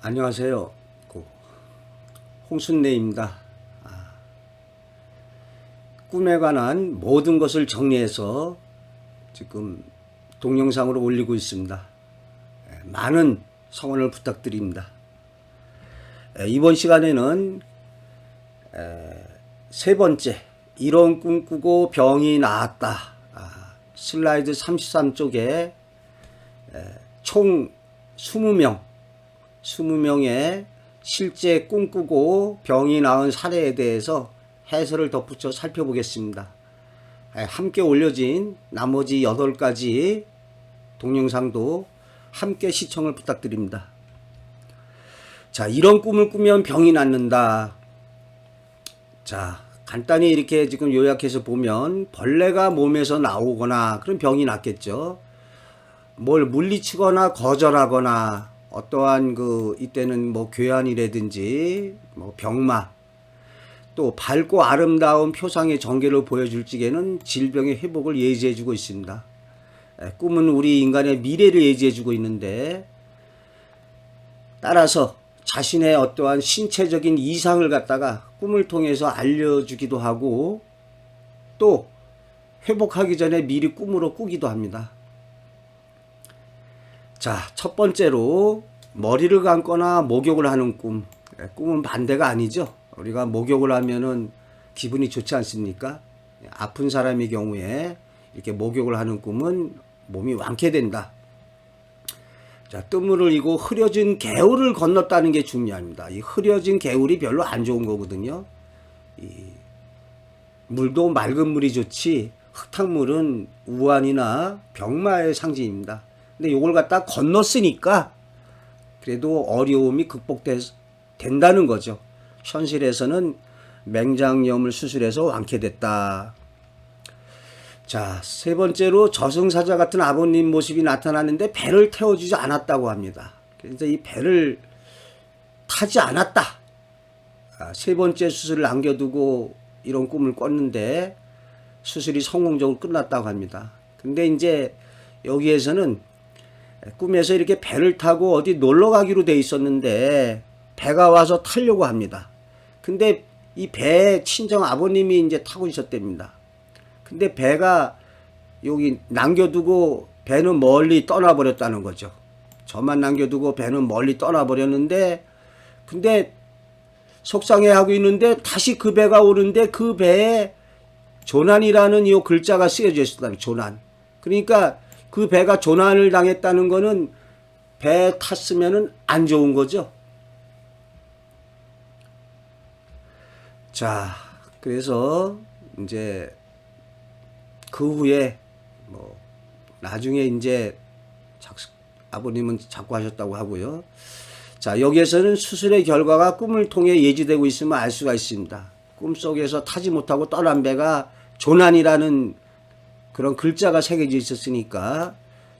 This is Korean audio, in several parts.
안녕하세요. 홍순례입니다. 꿈에 관한 모든 것을 정리해서 지금 동영상으로 올리고 있습니다. 많은 성원을 부탁드립니다. 이번 시간에는 세 번째, 이런 꿈 꾸고 병이 나았다. 슬라이드 33쪽에 총 20명의 실제 꿈꾸고 병이 나은 사례에 대해서 해설을 덧붙여 살펴보겠습니다. 함께 올려진 나머지 8가지 동영상도 함께 시청을 부탁드립니다. 자, 이런 꿈을 꾸면 병이 낫는다. 자, 간단히 이렇게 지금 요약해서 보면 벌레가 몸에서 나오거나 그런 병이 낫겠죠. 뭘 물리치거나 거절하거나 어떠한 이때는 괴한이라든지 병마, 또 밝고 아름다운 표상의 전개를 보여줄 적에는 질병의 회복을 예지해주고 있습니다. 꿈은 우리 인간의 미래를 예지해주고 있는데, 따라서 자신의 어떠한 신체적인 이상을 갖다가 꿈을 통해서 알려주기도 하고, 또 회복하기 전에 미리 꿈으로 꾸기도 합니다. 자, 첫 번째로 머리를 감거나 목욕을 하는 꿈. 꿈은 반대가 아니죠. 우리가 목욕을 하면은 기분이 좋지 않습니까? 아픈 사람의 경우에 이렇게 목욕을 하는 꿈은 몸이 완쾌된다. 자, 뜸을 흘리고 흐려진 개울을 건넜다는 게 중요합니다. 이 흐려진 개울이 별로 안 좋은 거거든요. 물도 맑은 물이 좋지 흙탕물은 우환이나 병마의 상징입니다. 근데 요걸 갖다 건넜으니까 그래도 어려움이 극복된다는 거죠. 현실에서는 맹장염을 수술해서 완쾌됐다. 자, 세 번째로 저승사자 같은 아버님 모습이 나타나는데 배를 태워주지 않았다고 합니다. 그래서 이 배를 타지 않았다. 세 번째 수술을 남겨두고 이런 꿈을 꿨는데 수술이 성공적으로 끝났다고 합니다. 근데 이제 여기에서는 꿈에서 이렇게 배를 타고 어디 놀러 가기로 돼 있었는데 배가 와서 타려고 합니다. 근데 이 배에 친정 아버님이 이제 타고 있었답니다. 근데 배가 여기 남겨두고 배는 멀리 떠나버렸다는 거죠. 저만 남겨두고 배는 멀리 떠나버렸는데, 근데 속상해하고 있는데 다시 그 배가 오는데 그 배에 조난이라는 이 글자가 쓰여져 있었다는 조난. 그러니까 그 배가 조난을 당했다는 거는 배 탔으면은 안 좋은 거죠. 자, 그래서 이제 그 후에 나중에 이제 아버님은 자꾸 하셨다고 하고요. 자, 여기에서는 수술의 결과가 꿈을 통해 예지되고 있음을 알 수가 있습니다. 꿈속에서 타지 못하고 떠난 배가 조난이라는 그런 글자가 새겨져 있었으니까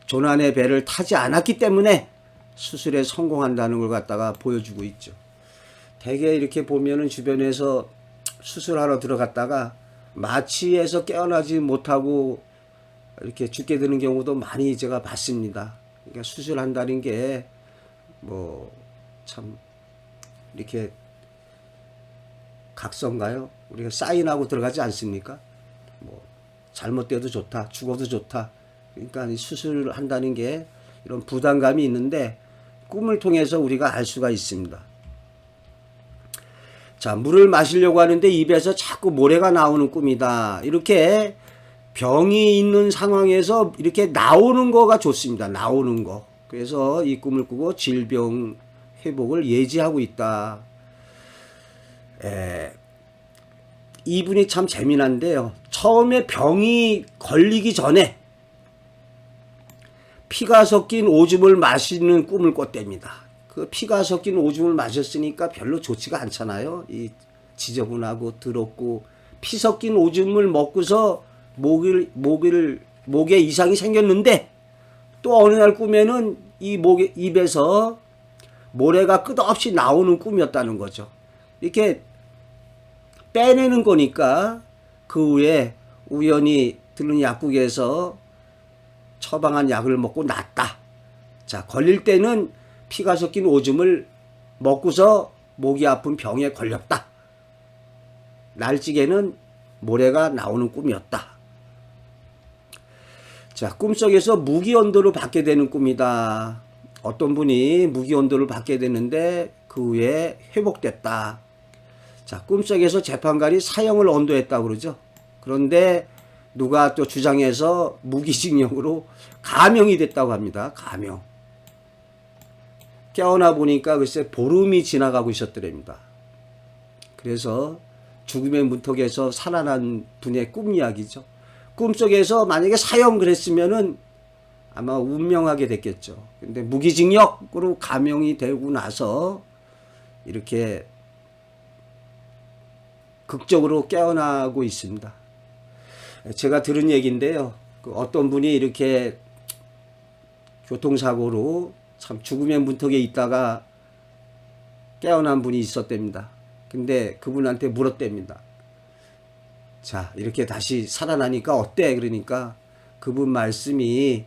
조난의 배를 타지 않았기 때문에 수술에 성공한다는 걸 갖다가 보여주고 있죠. 대개 이렇게 보면은 주변에서 수술하러 들어갔다가 마취에서 깨어나지 못하고 이렇게 죽게 되는 경우도 많이 제가 봤습니다. 그러니까 수술한다는 게 참 이렇게 각서인가요? 우리가 사인하고 들어가지 않습니까? 잘못돼도 좋다, 죽어도 좋다. 그러니까 이 수술을 한다는 게 이런 부담감이 있는데 꿈을 통해서 우리가 알 수가 있습니다. 자, 물을 마시려고 하는데 입에서 자꾸 모래가 나오는 꿈이다. 이렇게 병이 있는 상황에서 이렇게 나오는 거가 좋습니다. 나오는 거. 그래서 이 꿈을 꾸고 질병 회복을 예지하고 있다. 이분이 참 재미난데요. 처음에 병이 걸리기 전에 피가 섞인 오줌을 마시는 꿈을 꿨답니다. 그 피가 섞인 오줌을 마셨으니까 별로 좋지가 않잖아요. 이 지저분하고 더럽고 피 섞인 오줌을 먹고서 목에 이상이 생겼는데 또 어느 날 꿈에는 이 입에서 모래가 끝없이 나오는 꿈이었다는 거죠. 이렇게 빼내는 거니까 그 후에 우연히 들른 약국에서 처방한 약을 먹고 낫다. 자, 걸릴 때는 피가 섞인 오줌을 먹고서 목이 아픈 병에 걸렸다. 날찌개는 모래가 나오는 꿈이었다. 자, 꿈속에서 무기온도를 받게 되는 꿈이다. 어떤 분이 무기온도를 받게 되는데 그 후에 회복됐다. 자, 꿈속에서 재판관이 사형을 언도했다고 그러죠. 그런데 누가 또 주장해서 무기징역으로 감형이 됐다고 합니다. 감형. 깨어나 보니까 글쎄 보름이 지나가고 있었더랍니다. 그래서 죽음의 문턱에서 살아난 분의 꿈 이야기죠. 꿈속에서 만약에 사형 그랬으면은 아마 운명하게 됐겠죠. 근데 무기징역으로 감형이 되고 나서 이렇게 극적으로 깨어나고 있습니다. 제가 들은 얘기인데요. 어떤 분이 이렇게 교통사고로 참 죽음의 문턱에 있다가 깨어난 분이 있었답니다. 근데 그분한테 물었답니다. 자, 이렇게 다시 살아나니까 어때? 그러니까 그분 말씀이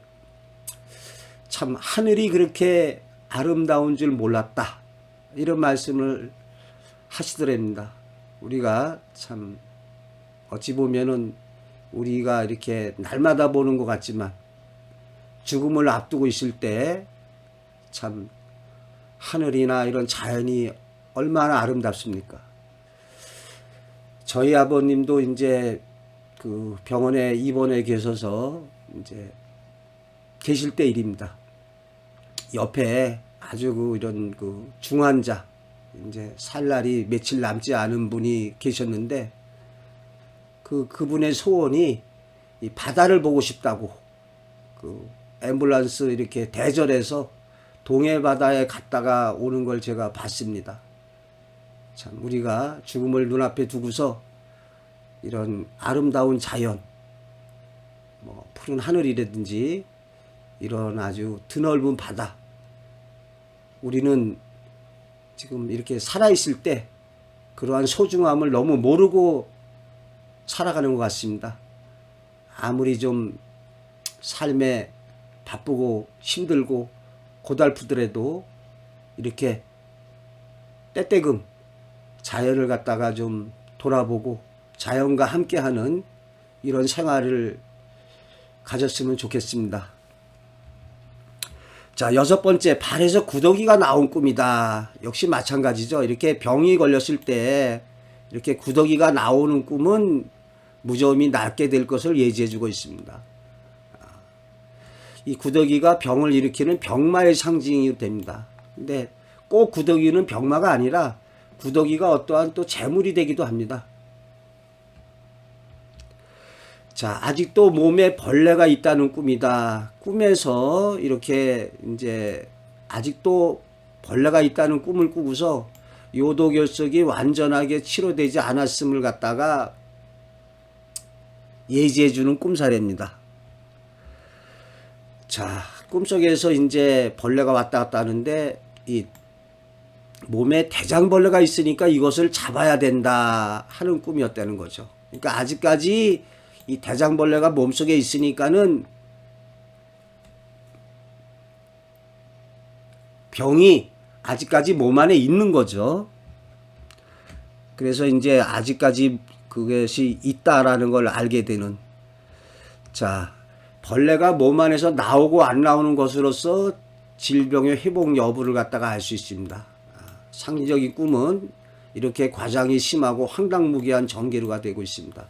참 하늘이 그렇게 아름다운 줄 몰랐다. 이런 말씀을 하시더랍니다. 우리가 참 어찌 보면은 우리가 이렇게 날마다 보는 것 같지만 죽음을 앞두고 있을 때 참 하늘이나 이런 자연이 얼마나 아름답습니까? 저희 아버님도 이제 그 병원에 입원해 계셔서 이제 계실 때 일입니다. 옆에 아주 이런 중환자, 이제 살 날이 며칠 남지 않은 분이 계셨는데 그분의 소원이 이 바다를 보고 싶다고 앰뷸런스 이렇게 대절해서 동해 바다에 갔다가 오는 걸 제가 봤습니다. 참 우리가 죽음을 눈앞에 두고서 이런 아름다운 자연, 뭐 푸른 하늘이라든지 이런 아주 드넓은 바다, 우리는 지금 이렇게 살아있을 때 그러한 소중함을 너무 모르고 살아가는 것 같습니다. 아무리 좀 삶에 바쁘고 힘들고 고달프더라도 이렇게 때때금 자연을 갖다가 좀 돌아보고 자연과 함께하는 이런 생활을 가졌으면 좋겠습니다. 자, 6번째, 발에서 구더기가 나온 꿈이다. 역시 마찬가지죠. 이렇게 병이 걸렸을 때 이렇게 구더기가 나오는 꿈은 무좀이 낫게 될 것을 예지해주고 있습니다. 이 구더기가 병을 일으키는 병마의 상징이 됩니다. 근데 꼭 구더기는 병마가 아니라 구더기가 어떠한 또 재물이 되기도 합니다. 자, 아직도 몸에 벌레가 있다는 꿈이다. 꿈에서 이렇게 이제 아직도 벌레가 있다는 꿈을 꾸고서 요도결석이 완전하게 치료되지 않았음을 갖다가 예지해주는 꿈사례입니다. 자, 꿈속에서 이제 벌레가 왔다 갔다 하는데 이 몸에 대장벌레가 있으니까 이것을 잡아야 된다 하는 꿈이었다는 거죠. 그러니까 아직까지 이 대장벌레가 몸속에 있으니까는 병이 아직까지 몸 안에 있는 거죠. 그래서 이제 아직까지 그것이 있다라는 걸 알게 되는. 자, 벌레가 몸 안에서 나오고 안 나오는 것으로서 질병의 회복 여부를 갖다가 알 수 있습니다. 상징적인 꿈은 이렇게 과장이 심하고 황당무계한 전개류가 되고 있습니다.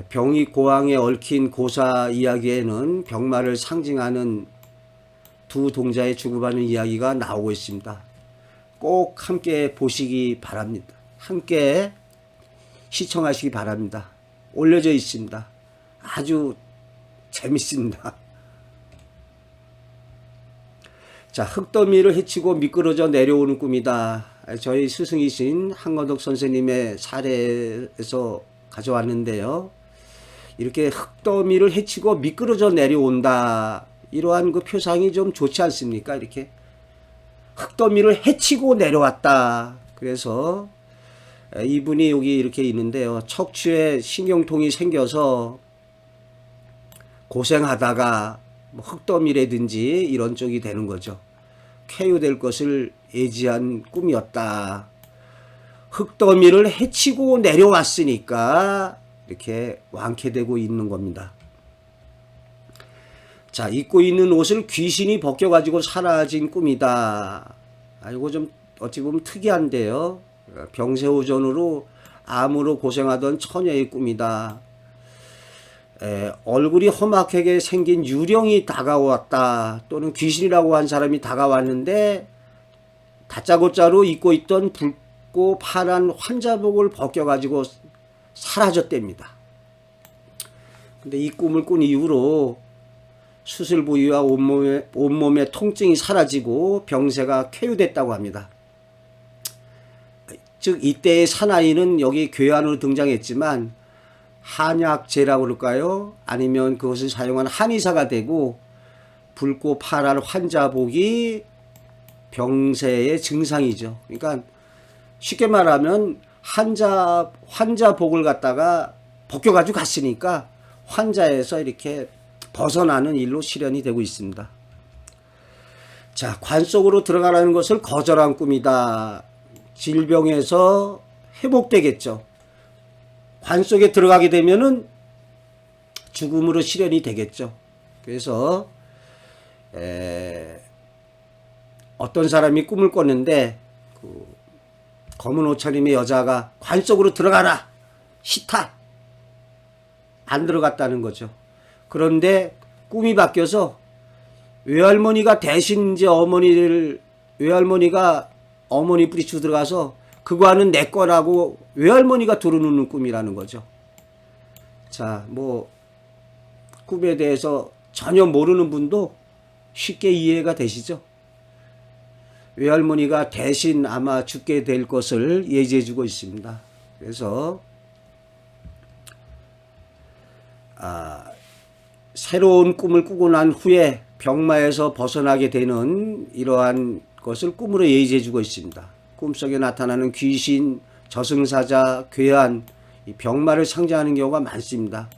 병이 고항에 얽힌 고사 이야기에는 병마를 상징하는 두 동자의 주고받는 이야기가 나오고 있습니다. 꼭 함께 보시기 바랍니다. 함께 시청하시기 바랍니다. 올려져 있습니다. 아주 재밌습니다. 자, 흙더미를 헤치고 미끄러져 내려오는 꿈이다. 저희 스승이신 한건덕 선생님의 사례에서 가져왔는데요. 이렇게 흙더미를 헤치고 미끄러져 내려온다. 이러한 그 표상이 좀 좋지 않습니까? 이렇게 흙더미를 헤치고 내려왔다. 그래서 이분이 여기 이렇게 있는데요. 척추에 신경통이 생겨서 고생하다가 흙더미라든지 이런 쪽이 되는 거죠. 쾌유될 것을 예지한 꿈이었다. 흙더미를 헤치고 내려왔으니까 이렇게 완쾌되고 있는 겁니다. 자, 입고 있는 옷을 귀신이 벗겨가지고 사라진 꿈이다. 이거 좀 어찌 보면 특이한데요. 병세오전으로 암으로 고생하던 처녀의 꿈이다. 얼굴이 험악하게 생긴 유령이 다가왔다. 또는 귀신이라고 한 사람이 다가왔는데 다짜고짜로 입고 있던 붉고 파란 환자복을 벗겨가지고 사라졌답니다. 근데 이 꿈을 꾼 이후로 수술 부위와 온몸의 통증이 사라지고 병세가 쾌유됐다고 합니다. 즉 이때의 사나이는 여기 괴한으로 등장했지만 한약재라고 그럴까요? 아니면 그것을 사용한 한의사가 되고 붉고 파란 환자복이 병세의 증상이죠. 그러니까 쉽게 말하면 환자복을 갖다가 벗겨가지고 갔으니까 환자에서 이렇게 벗어나는 일로 실현이 되고 있습니다. 자, 관 속으로 들어가라는 것을 거절한 꿈이다. 질병에서 회복되겠죠. 관 속에 들어가게 되면은 죽음으로 실현이 되겠죠. 그래서 어떤 사람이 꿈을 꿨는데 그 검은 옷차림의 여자가 관 속으로 들어가라. 싫다. 안 들어갔다는 거죠. 그런데 꿈이 바뀌어서 외할머니가 대신 이제 외할머니가 어머니 뿌리치고 들어가서 그거는 내 거라고 외할머니가 들어놓는 꿈이라는 거죠. 자, 뭐 꿈에 대해서 전혀 모르는 분도 쉽게 이해가 되시죠? 외할머니가 대신 아마 죽게 될 것을 예지해 주고 있습니다. 그래서 새로운 꿈을 꾸고 난 후에 병마에서 벗어나게 되는 이러한 것을 꿈으로 예지해 주고 있습니다. 꿈속에 나타나는 귀신, 저승사자, 괴한, 병마를 상징하는 경우가 많습니다.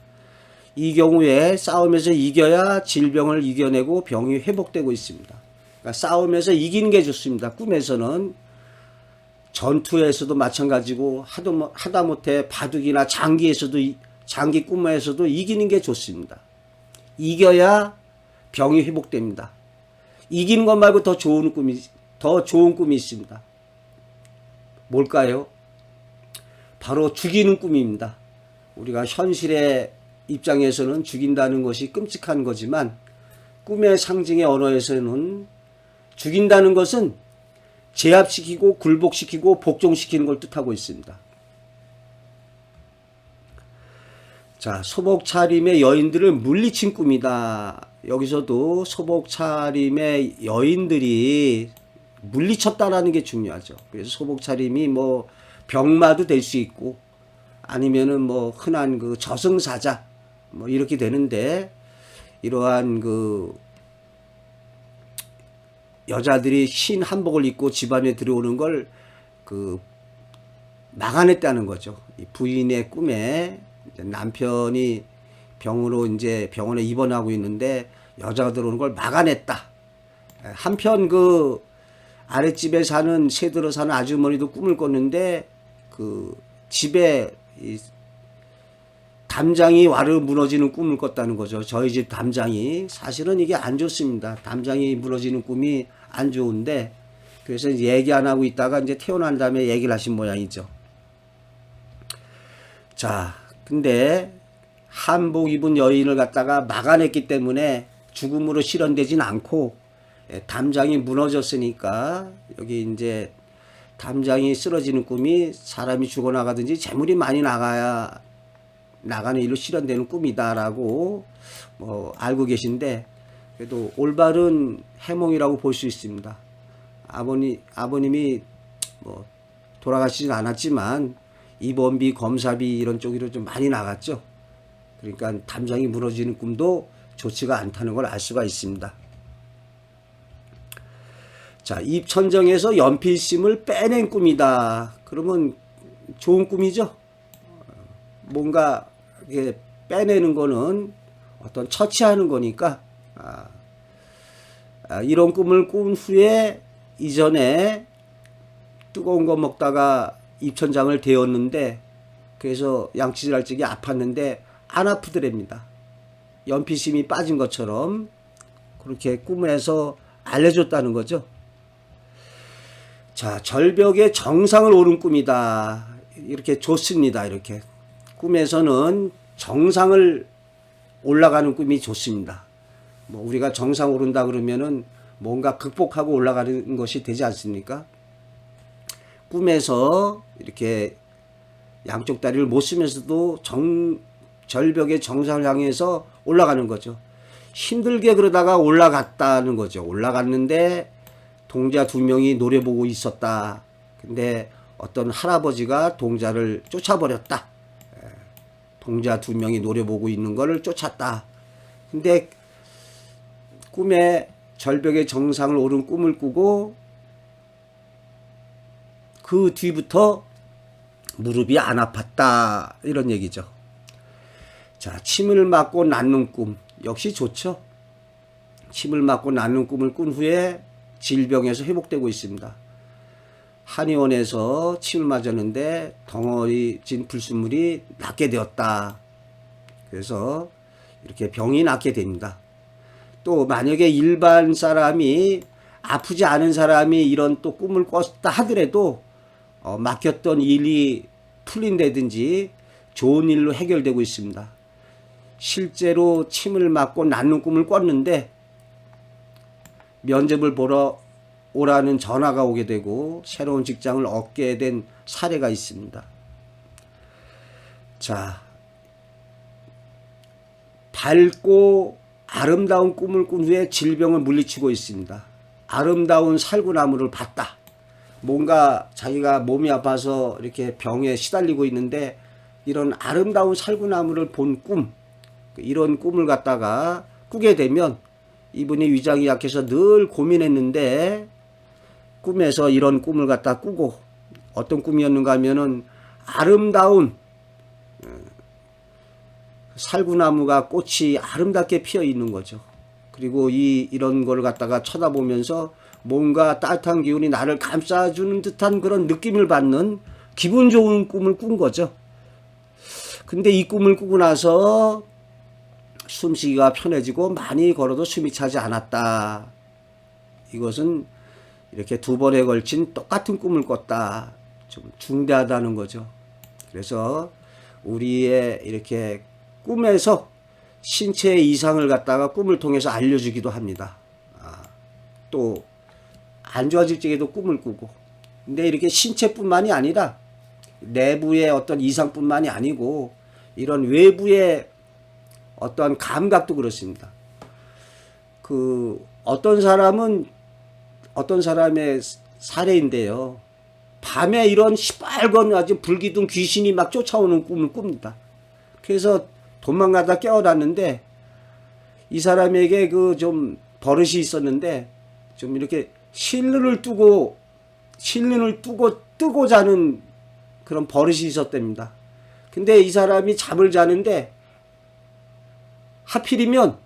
이 경우에 싸움에서 이겨야 질병을 이겨내고 병이 회복되고 있습니다. 그러니까 싸움에서 이기는 게 좋습니다. 꿈에서는 전투에서도 마찬가지고 하다못해 바둑이나 장기 꿈에서도 이기는 게 좋습니다. 이겨야 병이 회복됩니다. 이기는 것 말고 더 좋은 꿈이 있습니다. 뭘까요? 바로 죽이는 꿈입니다. 우리가 현실의 입장에서는 죽인다는 것이 끔찍한 거지만 꿈의 상징의 언어에서는 죽인다는 것은 제압시키고 굴복시키고 복종시키는 걸 뜻하고 있습니다. 자, 소복차림의 여인들을 물리친 꿈이다. 여기서도 소복차림의 여인들이 물리쳤다라는 게 중요하죠. 그래서 소복차림이 뭐 병마도 될 수 있고 아니면은 뭐 흔한 그 저승사자 뭐 이렇게 되는데 이러한 그 여자들이 흰 한복을 입고 집안에 들어오는 걸 그 막아냈다는 거죠. 이 부인의 꿈에 남편이 병으로 이제 병원에 입원하고 있는데 여자가 들어오는 걸 막아냈다. 한편 그 아랫집에 사는 새들어 사는 아주머니도 꿈을 꿨는데 그 집에 이 담장이 와르르 무너지는 꿈을 꿨다는 거죠. 저희 집 담장이 사실은 이게 안 좋습니다. 담장이 무너지는 꿈이 안 좋은데 그래서 얘기 안 하고 있다가 이제 태어난 다음에 얘기를 하신 모양이죠. 자, 근데 한복 입은 여인을 갖다가 막아냈기 때문에 죽음으로 실현되진 않고 담장이 무너졌으니까 여기 이제 담장이 쓰러지는 꿈이 사람이 죽어나가든지 재물이 많이 나가는 일로 실현되는 꿈이다라고 뭐 알고 계신데 그래도 올바른 해몽이라고 볼 수 있습니다. 아버님이 뭐 돌아가시진 않았지만 입원비, 검사비 이런 쪽으로 좀 많이 나갔죠. 그러니까 담장이 무너지는 꿈도 좋지가 않다는 걸 알 수가 있습니다. 자, 입천정에서 연필심을 빼낸 꿈이다. 그러면 좋은 꿈이죠. 뭔가 빼내는 거는 어떤 처치하는 거니까 이런 꿈을 꾼 후에 이전에 뜨거운 거 먹다가 입천장을 데웠는데 그래서 양치질할 적에 아팠는데 안 아프더랍니다. 연피심이 빠진 것처럼 그렇게 꿈에서 알려줬다는 거죠. 자, 절벽의 정상을 오른 꿈이다. 이렇게 좋습니다. 이렇게 꿈에서는 정상을 올라가는 꿈이 좋습니다. 뭐 우리가 정상 오른다 그러면은 뭔가 극복하고 올라가는 것이 되지 않습니까? 꿈에서 이렇게 양쪽 다리를 못 쓰면서도 절벽의 정상을 향해서 올라가는 거죠. 힘들게 그러다가 올라갔다는 거죠. 올라갔는데 동자 2명이 노래 보고 있었다. 근데 어떤 할아버지가 동자를 쫓아버렸다. 동자 2명이 노래 보고 있는 거를 쫓았다. 근데 꿈에 절벽의 정상을 오른 꿈을 꾸고 그 뒤부터 무릎이 안 아팠다. 이런 얘기죠. 자, 침을 맞고 낫는 꿈. 역시 좋죠. 침을 맞고 낫는 꿈을 꾼 후에 질병에서 회복되고 있습니다. 한의원에서 침을 맞았는데 덩어리진 불순물이 낫게 되었다. 그래서 이렇게 병이 낫게 됩니다. 또 만약에 일반 사람이 아프지 않은 사람이 이런 또 꿈을 꿨다 하더라도 막혔던 일이 풀린다든지 좋은 일로 해결되고 있습니다. 실제로 침을 맞고 낫는 꿈을 꿨는데 면접을 보러 오라는 전화가 오게 되고 새로운 직장을 얻게 된 사례가 있습니다. 자, 밝고 아름다운 꿈을 꾼 후에 질병을 물리치고 있습니다. 아름다운 살구나무를 봤다. 뭔가 자기가 몸이 아파서 이렇게 병에 시달리고 있는데 이런 아름다운 살구나무를 본 꿈, 이런 꿈을 갖다가 꾸게 되면 이분이 위장이 약해서 늘 고민했는데 꿈에서 이런 꿈을 갖다 꾸고 어떤 꿈이었는가 하면은 아름다운 살구나무가 꽃이 아름답게 피어 있는 거죠. 그리고 이런 걸 갖다가 쳐다보면서 뭔가 따뜻한 기운이 나를 감싸주는 듯한 그런 느낌을 받는 기분 좋은 꿈을 꾼 거죠. 근데 이 꿈을 꾸고 나서 숨쉬기가 편해지고 많이 걸어도 숨이 차지 않았다. 이것은 이렇게 2번에 걸친 똑같은 꿈을 꿨다. 좀 중대하다는 거죠. 그래서 우리의 이렇게 꿈에서 신체의 이상을 갖다가 꿈을 통해서 알려주기도 합니다. 또 안 좋아질 적에도 꿈을 꾸고. 근데 이렇게 신체뿐만이 아니라 내부의 어떤 이상뿐만이 아니고 이런 외부의 어떠한 감각도 그렇습니다. 어떤 사람은 어떤 사람의 사례인데요. 밤에 이런 시뻘건 아주 불기둥 귀신이 막 쫓아오는 꿈을 꿉니다. 그래서 도망가다 깨어났는데 이 사람에게 좀 버릇이 있었는데 좀 이렇게 실눈을 뜨고 뜨고 자는 그런 버릇이 있었답니다. 근데 이 사람이 잠을 자는데 하필이면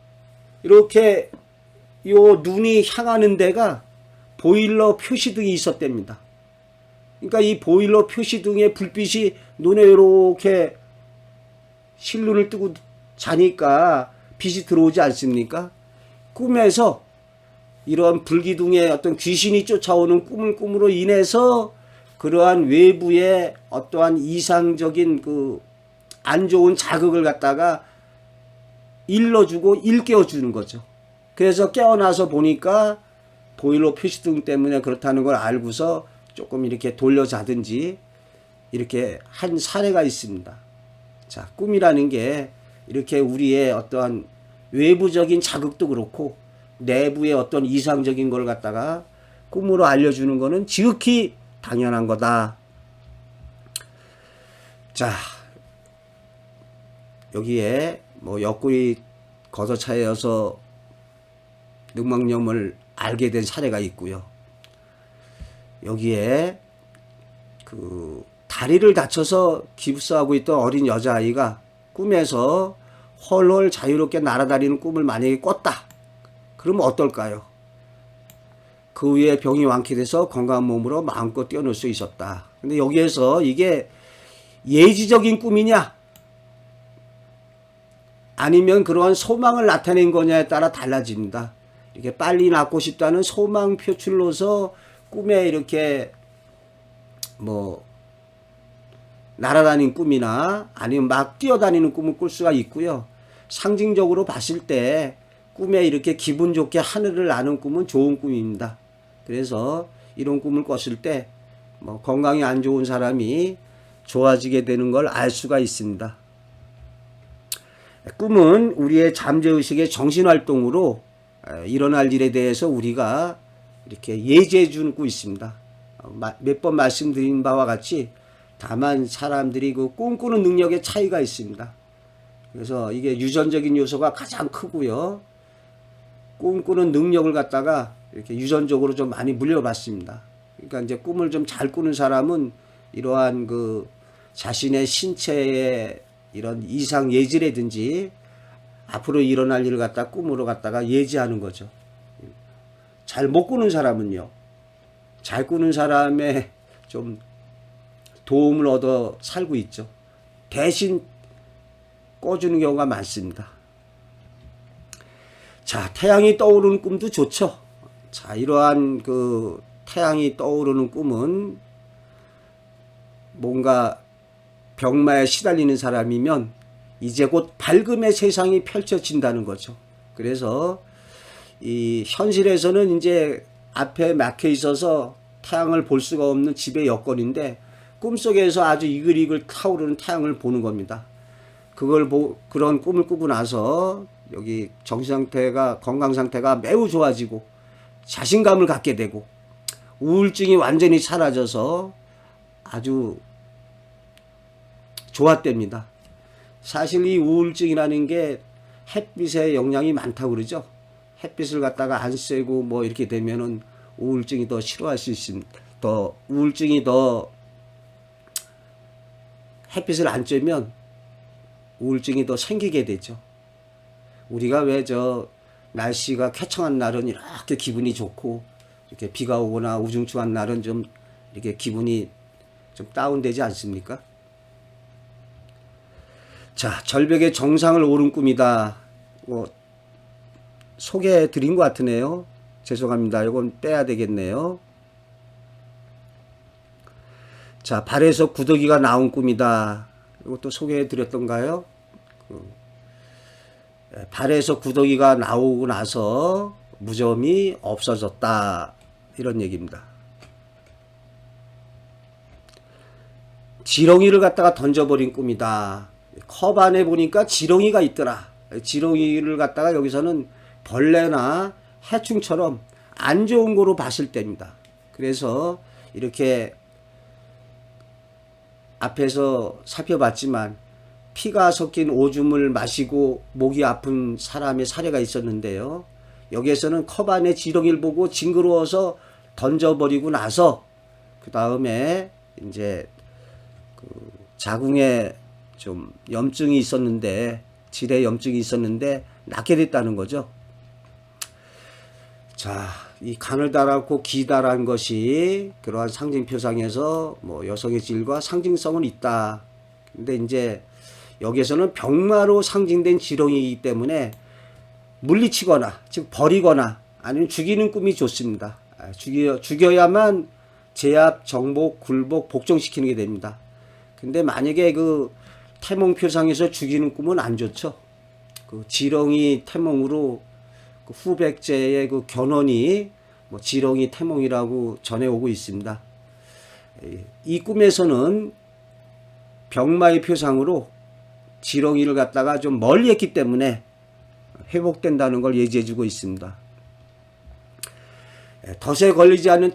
이렇게 요 눈이 향하는 데가 보일러 표시등이 있었답니다. 그러니까 이 보일러 표시등의 불빛이 눈에 이렇게 실눈을 뜨고 자니까 빛이 들어오지 않습니까? 꿈에서 이러한 불기둥의 어떤 귀신이 쫓아오는 꿈을 꿈으로 인해서 그러한 외부의 어떠한 이상적인 안 좋은 자극을 갖다가 일러주고 일깨워주는 거죠. 그래서 깨어나서 보니까 보일러 표시등 때문에 그렇다는 걸 알고서 조금 이렇게 돌려자든지 이렇게 한 사례가 있습니다. 자, 꿈이라는 게 이렇게 우리의 어떠한 외부적인 자극도 그렇고 내부의 어떤 이상적인 걸 갖다가 꿈으로 알려주는 거는 지극히 당연한 거다. 자, 여기에 옆구리 거서차여서 늑막염을 알게 된 사례가 있고요. 여기에 다리를 다쳐서 깁스하고 있던 어린 여자아이가 꿈에서 헐헐 자유롭게 날아다니는 꿈을 만약에 꿨다. 그러면 어떨까요? 그 후에 병이 완쾌돼서 건강한 몸으로 마음껏 뛰어놀 수 있었다. 근데 여기에서 이게 예지적인 꿈이냐 아니면 그러한 소망을 나타낸 거냐에 따라 달라집니다. 이렇게 빨리 낫고 싶다는 소망 표출로서 꿈에 이렇게 뭐 날아다니는 꿈이나 아니면 막 뛰어다니는 꿈을 꿀 수가 있고요. 상징적으로 봤을 때 꿈에 이렇게 기분 좋게 하늘을 나는 꿈은 좋은 꿈입니다. 그래서 이런 꿈을 꿨을 때 뭐 건강이 안 좋은 사람이 좋아지게 되는 걸 알 수가 있습니다. 꿈은 우리의 잠재의식의 정신활동으로 일어날 일에 대해서 우리가 이렇게 예지해 주고 있습니다. 몇 번 말씀드린 바와 같이 다만 사람들이 그 꿈꾸는 능력의 차이가 있습니다. 그래서 이게 유전적인 요소가 가장 크고요. 꿈꾸는 능력을 갖다가 이렇게 유전적으로 좀 많이 물려받습니다. 그러니까 이제 꿈을 좀 잘 꾸는 사람은 이러한 그 자신의 신체의 이런 이상 예지라든지 앞으로 일어날 일을 갖다 꿈으로 갖다가 예지하는 거죠. 잘 못 꾸는 사람은요. 잘 꾸는 사람의 좀 도움을 얻어 살고 있죠. 대신 꿔주는 경우가 많습니다. 자, 태양이 떠오르는 꿈도 좋죠. 자, 이러한 그 태양이 떠오르는 꿈은 뭔가 병마에 시달리는 사람이면 이제 곧 밝음의 세상이 펼쳐진다는 거죠. 그래서 이 현실에서는 이제 앞에 막혀 있어서 태양을 볼 수가 없는 집의 여건인데 꿈속에서 아주 이글이글 타오르는 태양을 보는 겁니다. 그런 꿈을 꾸고 나서 여기 정신 상태가, 건강 상태가 매우 좋아지고 자신감을 갖게 되고 우울증이 완전히 사라져서 아주 좋았답니다. 사실 이 우울증이라는 게 햇빛에 영향이 많다고 그러죠. 햇빛을 갖다가 안 쐬고 뭐 이렇게 되면은 우울증이 더 싫어할 수 있습니다. 우울증이 더 햇빛을 안 쬐면 우울증이 더 생기게 되죠. 우리가 왜 날씨가 쾌청한 날은 이렇게 기분이 좋고 이렇게 비가 오거나 우중충한 날은 좀 이렇게 기분이 좀 다운되지 않습니까? 자, 절벽의 정상을 오른 꿈이다. 소개해 드린 것 같으네요. 죄송합니다. 이건 빼야 되겠네요. 자, 발에서 구더기가 나온 꿈이다. 이것도 소개해 드렸던가요? 발에서 구더기가 나오고 나서 무좀이 없어졌다. 이런 얘기입니다. 지렁이를 갖다가 던져버린 꿈이다. 컵 안에 보니까 지렁이가 있더라. 지렁이를 갖다가 여기서는 벌레나 해충처럼 안 좋은 거로 봤을 때입니다. 그래서 이렇게 앞에서 살펴봤지만 피가 섞인 오줌을 마시고 목이 아픈 사람의 사례가 있었는데요. 여기에서는 컵 안에 지렁이를 보고 징그러워서 던져버리고 나서 그 다음에 이제 자궁에 좀 염증이 있었는데, 질의 염증이 있었는데 낫게 됐다는 거죠. 자, 이 가늘다랗고 기다란 것이 그러한 상징표상에서 뭐 여성의 질과 상징성은 있다. 근데 이제 여기에서는 병마로 상징된 지렁이이기 때문에 물리치거나 즉 버리거나 아니면 죽이는 꿈이 좋습니다. 죽여야만 제압, 정복, 굴복, 복종시키는 게 됩니다. 근데 만약에 그 태몽표상에서 죽이는 꿈은 안 좋죠. 그 지렁이 태몽으로 그 후백제의 그 견훤이 뭐 지렁이 태몽이라고 전해오고 있습니다. 이 꿈에서는 병마의 표상으로 지렁이를 갖다가 좀 멀리 했기 때문에 회복된다는 걸 예지해주고 있습니다. 덫에 걸린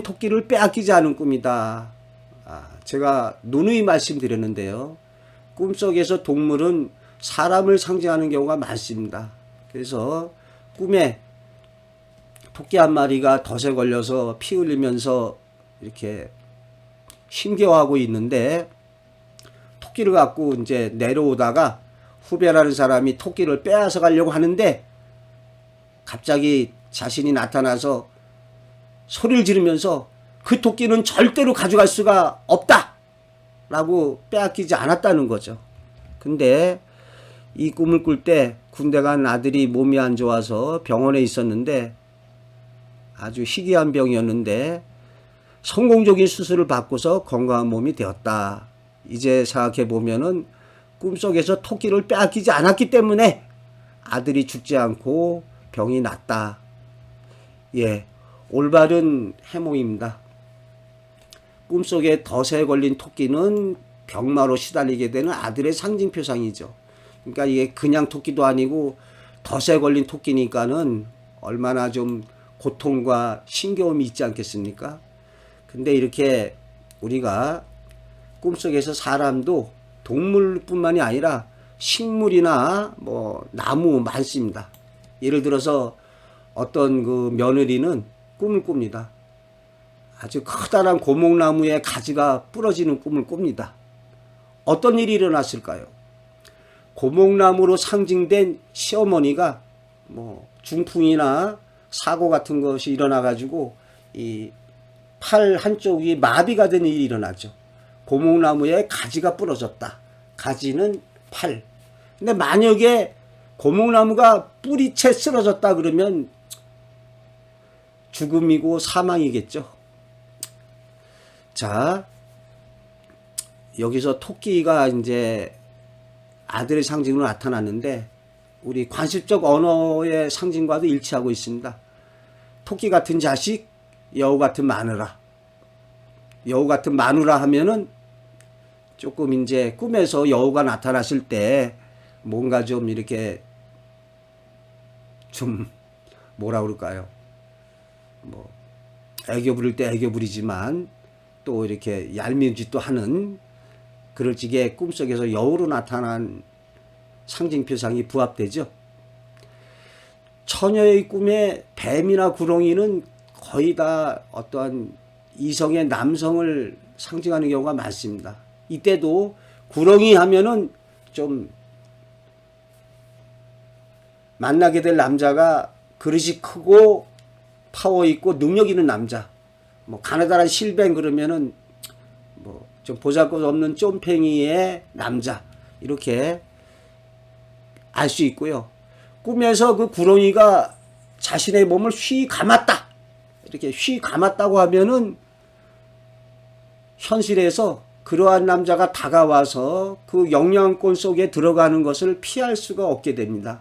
토끼를 빼앗기지 않은 꿈이다. 제가 누누이 말씀드렸는데요. 꿈속에서 동물은 사람을 상징하는 경우가 많습니다. 그래서 꿈에 토끼 한 마리가 덫에 걸려서 피 흘리면서 이렇게 힘겨워하고 있는데 토끼를 갖고 이제 내려오다가 후배라는 사람이 토끼를 빼앗아 가려고 하는데 갑자기 자신이 나타나서 소리를 지르면서 그 토끼는 절대로 가져갈 수가 없다 라고 빼앗기지 않았다는 거죠. 근데 이 꿈을 꿀 때 군대 간 아들이 몸이 안 좋아서 병원에 있었는데 아주 희귀한 병이었는데 성공적인 수술을 받고서 건강한 몸이 되었다. 이제 생각해 보면은 꿈속에서 토끼를 빼앗기지 않았기 때문에 아들이 죽지 않고 병이 낫다. 예, 올바른 해몽입니다. 꿈속에 덫에 걸린 토끼는 병마로 시달리게 되는 아들의 상징표상이죠. 그러니까 이게 그냥 토끼도 아니고 덫에 걸린 토끼니까는 얼마나 좀 고통과 신겨움이 있지 않겠습니까? 근데 이렇게 우리가 꿈속에서 사람도 동물뿐만이 아니라 식물이나 뭐 나무 많습니다. 예를 들어서 어떤 그 며느리는 꿈을 꿉니다. 아주 커다란 고목나무의 가지가 부러지는 꿈을 꿉니다. 어떤 일이 일어났을까요? 고목나무로 상징된 시어머니가 뭐 중풍이나 사고 같은 것이 일어나 가지고 이 팔 한쪽이 마비가 된 일이 일어나죠. 고목나무에 가지가 부러졌다. 가지는 팔. 근데 만약에 고목나무가 뿌리채 쓰러졌다 그러면 죽음이고 사망이겠죠. 자, 여기서 토끼가 이제 아들의 상징으로 나타났는데 우리 관습적 언어의 상징과도 일치하고 있습니다. 토끼 같은 자식, 여우 같은 마누라. 여우 같은 마누라 하면은 조금 이제 꿈에서 여우가 나타났을 때 뭔가 좀 이렇게 좀 뭐라 그럴까요? 뭐 애교 부릴 때 애교 부리지만 또 이렇게 얄미운 짓도 하는 그럴 적에 꿈속에서 여우로 나타난 상징표상이 부합되죠. 처녀의 꿈에 뱀이나 구렁이는 거의 다 어떠한 이성의 남성을 상징하는 경우가 많습니다. 이때도 구렁이 하면은 좀 만나게 될 남자가 그릇이 크고 파워 있고 능력 있는 남자. 뭐 가느다란 실뱅 그러면은 뭐 좀 보잘것없는 쫌팽이의 남자 이렇게 알 수 있고요. 꿈에서 그 구렁이가 자신의 몸을 휘 감았다. 이렇게 휘 감았다고 하면은 현실에서 그러한 남자가 다가와서 그 영향권 속에 들어가는 것을 피할 수가 없게 됩니다.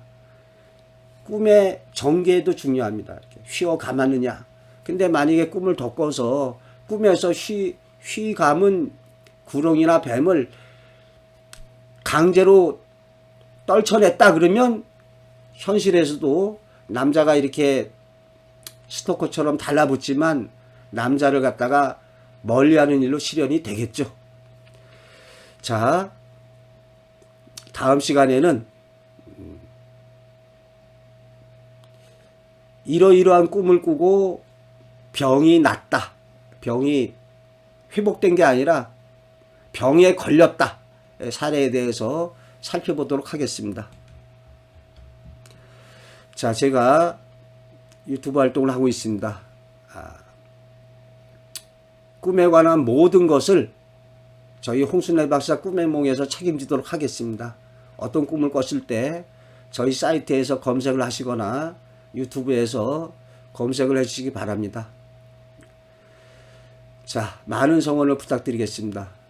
꿈의 전개도 중요합니다. 이렇게 휘어 감았느냐. 근데 만약에 꿈을 덮어서 꿈에서 휘 감은 구렁이나 뱀을 강제로 떨쳐냈다 그러면 현실에서도 남자가 이렇게 스토커처럼 달라붙지만 남자를 갖다가 멀리하는 일로 실현이 되겠죠. 자, 다음 시간에는 이러이러한 꿈을 꾸고 병이 낫다. 병이 회복된 게 아니라 병에 걸렸다. 사례에 대해서 살펴보도록 하겠습니다. 자, 제가 유튜브 활동을 하고 있습니다. 꿈에 관한 모든 것을 저희 홍순례 박사 꿈의 몽에서 책임지도록 하겠습니다. 어떤 꿈을 꿨을 때 저희 사이트에서 검색을 하시거나 유튜브에서 검색을 해주시기 바랍니다. 자, 많은 성원을 부탁드리겠습니다.